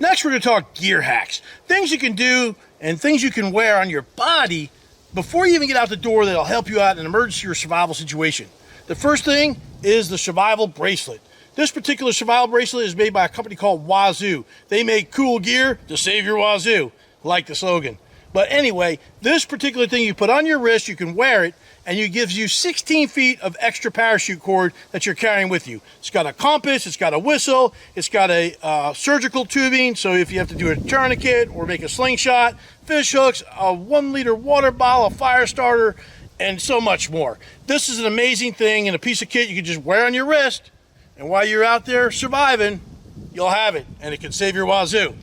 Next, we're going to talk gear hacks. Things you can do and things you can wear on your body before you even get out the door that'll help you out in an emergency or survival situation. The first thing is the survival bracelet. This particular survival bracelet is made by a company called Wazoo. They make cool gear to save your wazoo, like the slogan. But anyway, this particular thing you put on your wrist, you can wear it, and it gives you 16 feet of extra parachute cord that you're carrying with you. It's got a compass, it's got a whistle, it's got a surgical tubing, so if you have to do a tourniquet or make a slingshot, fish hooks, a 1 liter water bottle, a fire starter, and so much more. This is an amazing thing and a piece of kit you can just wear on your wrist, and while you're out there surviving, you'll have it, and it can save your wazoo.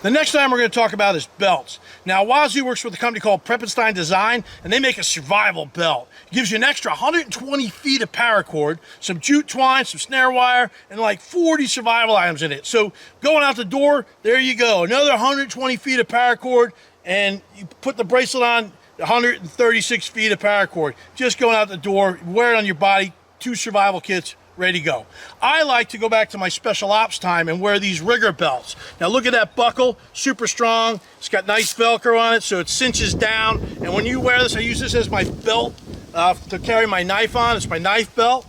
The next item we're going to talk about is belts. Now, Wazoo works with a company called Preppenstein Design, and they make a survival belt. It gives you an extra 120 feet of paracord, some jute twine, some snare wire, and like 40 survival items in it. So going out the door, there you go. Another 120 feet of paracord, and you put the bracelet on, 136 feet of paracord. Just going out the door, wear it on your body, 2 survival kits, ready to go. I like to go back to my special ops time and wear these rigger belts. Now look at that buckle, super strong. It's got nice Velcro on it so it cinches down. And when you wear this, I use this as my belt to carry my knife on. It's my knife belt.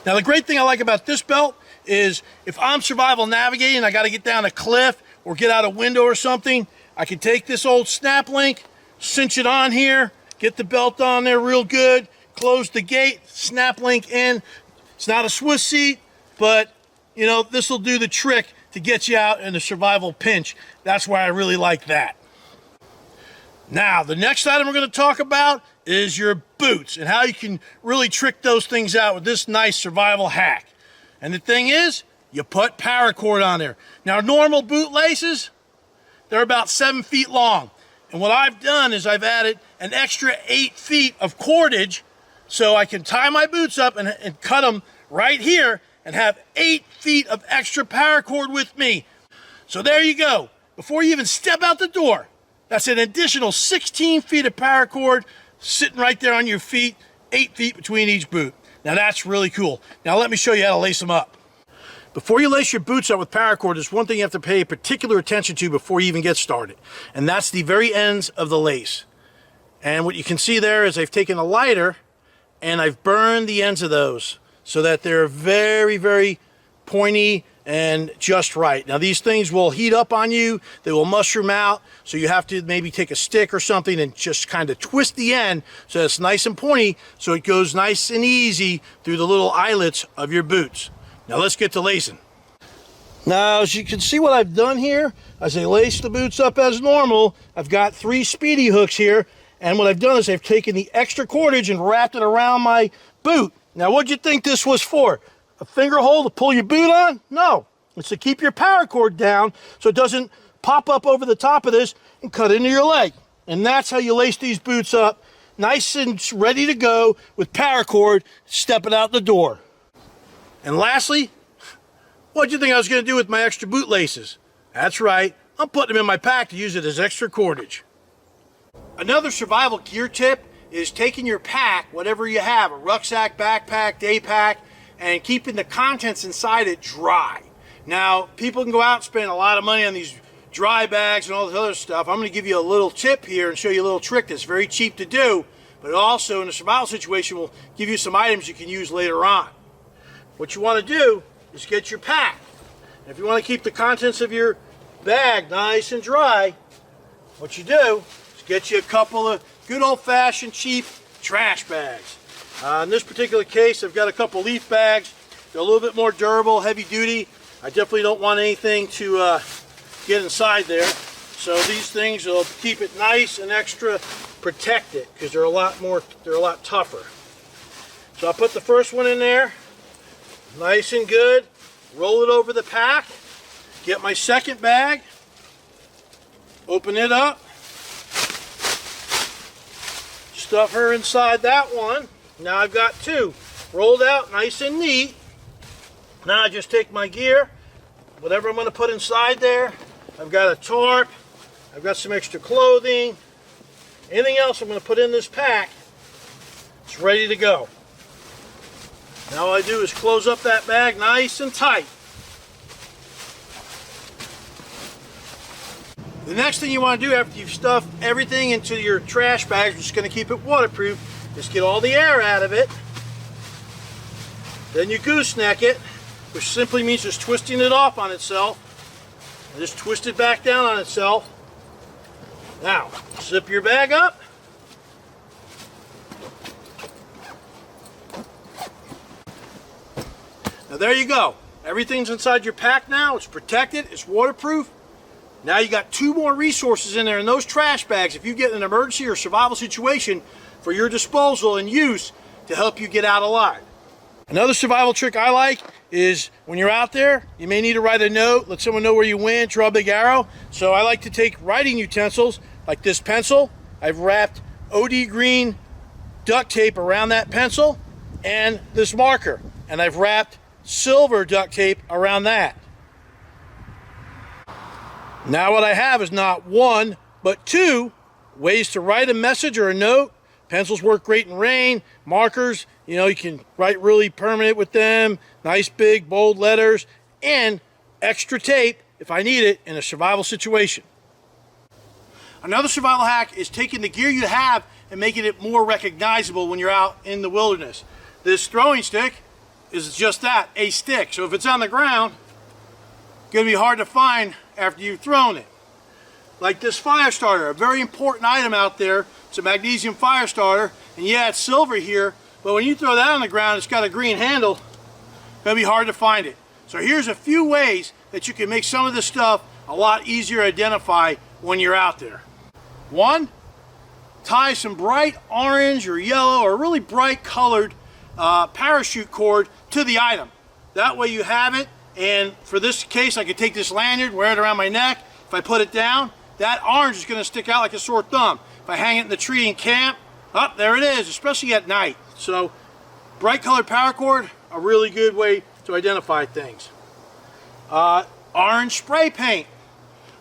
Now the great thing I like about this belt is if I'm survival navigating, I got to get down a cliff or get out a window or something, I can take this old snap link, cinch it on here, get the belt on there real good, close the gate, snap link in. It's not a Swiss seat, but you know, this will do the trick to get you out in a survival pinch. That's why I really like that. Now, the next item we're going to talk about is your boots and how you can really trick those things out with this nice survival hack. And the thing is, you put paracord on there. Now, normal boot laces, they're about 7 feet long. And what I've done is I've added an extra 8 feet of cordage so I can tie my boots up and cut them right here and have 8 feet of extra paracord with me. So there you go. Before you even step out the door, that's an additional 16 feet of paracord sitting right there on your feet, 8 feet between each boot. Now that's really cool. Now let me show you how to lace them up. Before you lace your boots up with paracord, there's one thing you have to pay particular attention to before you even get started, and that's the very ends of the lace. And what you can see there is I've taken a lighter and I've burned the ends of those so that they're very, very pointy and just right. Now these things will heat up on you, they will mushroom out, so you have to maybe take a stick or something and just kind of twist the end so it's nice and pointy so it goes nice and easy through the little eyelets of your boots. Now let's get to lacing. Now as you can see what I've done here, as I lace the boots up as normal, I've got 3 speedy hooks here. And what I've done is I've taken the extra cordage and wrapped it around my boot. Now, what'd you think this was for? A finger hole to pull your boot on? No. It's to keep your paracord down so it doesn't pop up over the top of this and cut into your leg. And that's how you lace these boots up, nice and ready to go with paracord, stepping out the door. And lastly, what'd you think I was going to do with my extra boot laces? That's right. I'm putting them in my pack to use it as extra cordage. Another survival gear tip is taking your pack, whatever you have, a rucksack, backpack, day pack, and keeping the contents inside it dry. Now, people can go out and spend a lot of money on these dry bags and all this other stuff. I'm going to give you a little tip here and show you a little trick that's very cheap to do, but also in a survival situation will give you some items you can use later on. What you want to do is get your pack. And if you want to keep the contents of your bag nice and dry, what you do, get you a couple of good old-fashioned cheap trash bags. In this particular case, I've got a couple leaf bags. They're a little bit more durable, heavy duty. I definitely don't want anything to get inside there. So these things will keep it nice and extra protected because they're a lot tougher. So I'll put the first one in there, nice and good. Roll it over the pack. Get my second bag. Open it up. Stuff her inside that one. Now I've got 2 rolled out nice and neat. Now I just take my gear, whatever I'm going to put inside there. I've got a tarp, I've got some extra clothing, anything else I'm going to put in this pack, it's ready to go. Now all I do is close up that bag nice and tight. The next thing you want to do after you've stuffed everything into your trash bags, which is going to keep it waterproof, is get all the air out of it. Then you gooseneck it, which simply means just twisting it off on itself. And just twist it back down on itself. Now, zip your bag up. Now there you go. Everything's inside your pack now. It's protected, it's waterproof. Now you got 2 more resources in there in those trash bags if you get in an emergency or survival situation for your disposal and use to help you get out alive. Another survival trick I like is when you're out there, you may need to write a note, let someone know where you went, draw a big arrow. So I like to take writing utensils like this pencil. I've wrapped OD green duct tape around that pencil and this marker. And I've wrapped silver duct tape around that. Now what I have is not 1, but 2 ways to write a message or a note. Pencils work great in rain. Markers, you can write really permanent with them. Nice big bold letters. And extra tape if I need it in a survival situation. Another survival hack is taking the gear you have and making it more recognizable when you're out in the wilderness. This throwing stick is just that, a stick. So if it's on the ground, it's going to be hard to find after you've thrown it. Like this fire starter, a very important item out there. It's a magnesium fire starter, and yeah, it's silver here, but when you throw that on the ground, it's got a green handle. It's going to be hard to find it. So here's a few ways that you can make some of this stuff a lot easier to identify when you're out there. 1, tie some bright orange or yellow or really bright colored parachute cord to the item. That way you have it, and for this case I could take this lanyard, wear it around my neck. If I put it down, that orange is going to stick out like a sore thumb. If I hang it in the tree in camp, there it is, especially at night. So bright colored paracord, a really good way to identify things. Orange spray paint.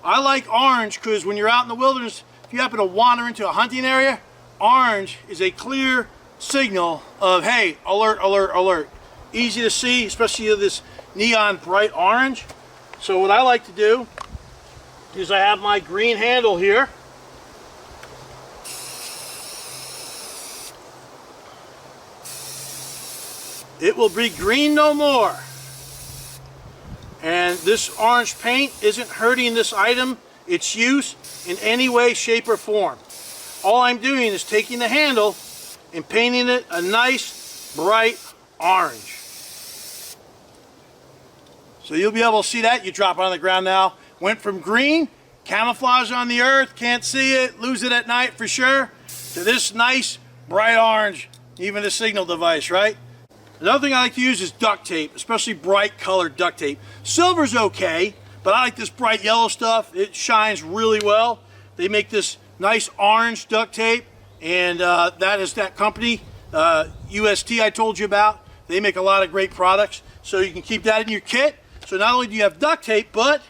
I like orange because when you're out in the wilderness, if you happen to wander into a hunting area, orange is a clear signal of, hey, alert, alert, alert. Easy to see, especially with this neon bright orange. So what I like to do is I have my green handle here. It will be green no more. And this orange paint isn't hurting this item, its use, in any way, shape, or form. All I'm doing is taking the handle and painting it a nice, bright orange. So you'll be able to see that. You drop it on the ground now. Went from green, camouflage on the earth, can't see it, lose it at night for sure, to this nice, bright orange, even a signal device, right? Another thing I like to use is duct tape, especially bright colored duct tape. Silver's okay, but I like this bright yellow stuff. It shines really well. They make this nice orange duct tape, and that is that company, UST I told you about. They make a lot of great products, so you can keep that in your kit. So not only do you have duct tape, but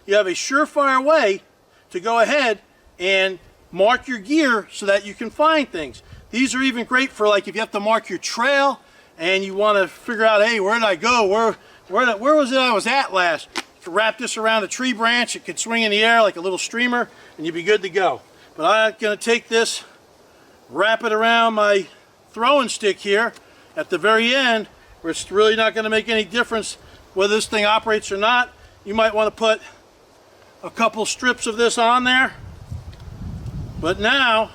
you have a surefire way to go ahead and mark your gear so that you can find things. These are even great for like if you have to mark your trail and you want to figure out, hey, where did I go? Where was it I was at last? You can wrap this around a tree branch. It could swing in the air like a little streamer and you'd be good to go. But I'm going to take this, wrap it around my throwing stick here at the very end, where it's really not going to make any difference whether this thing operates or not. You might want to put a couple strips of this on there. But now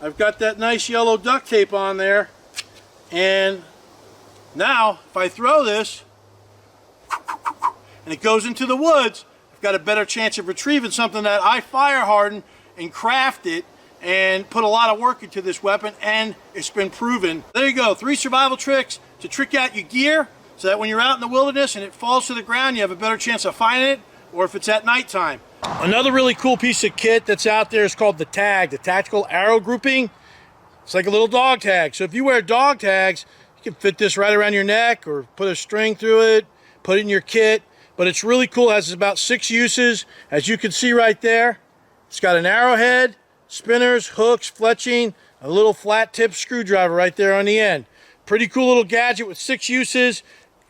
I've got that nice yellow duct tape on there, and now if I throw this and it goes into the woods, I've got a better chance of retrieving something that I fire hardened and crafted and put a lot of work into this weapon, and it's been proven. There you go, 3 survival tricks to trick out your gear so that when you're out in the wilderness and it falls to the ground, you have a better chance of finding it, or if it's at nighttime. Another really cool piece of kit that's out there is called the tag, the tactical arrow grouping. It's like a little dog tag. So if you wear dog tags, you can fit this right around your neck or put a string through it, put it in your kit. But it's really cool. It has about 6 uses. As you can see right there, it's got an arrowhead, spinners, hooks, fletching, a little flat tip screwdriver right there on the end. Pretty cool little gadget with 6 uses.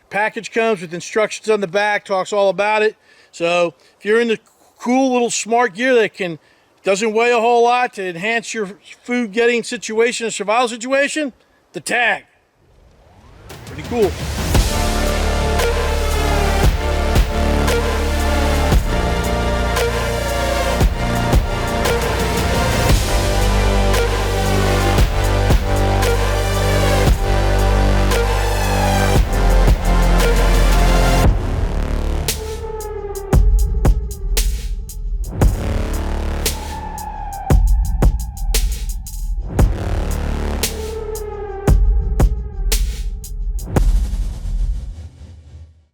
Package comes with instructions on the back, talks all about it. So if you're into cool little smart gear that doesn't weigh a whole lot to enhance your food getting situation, survival situation, the tag. Pretty cool.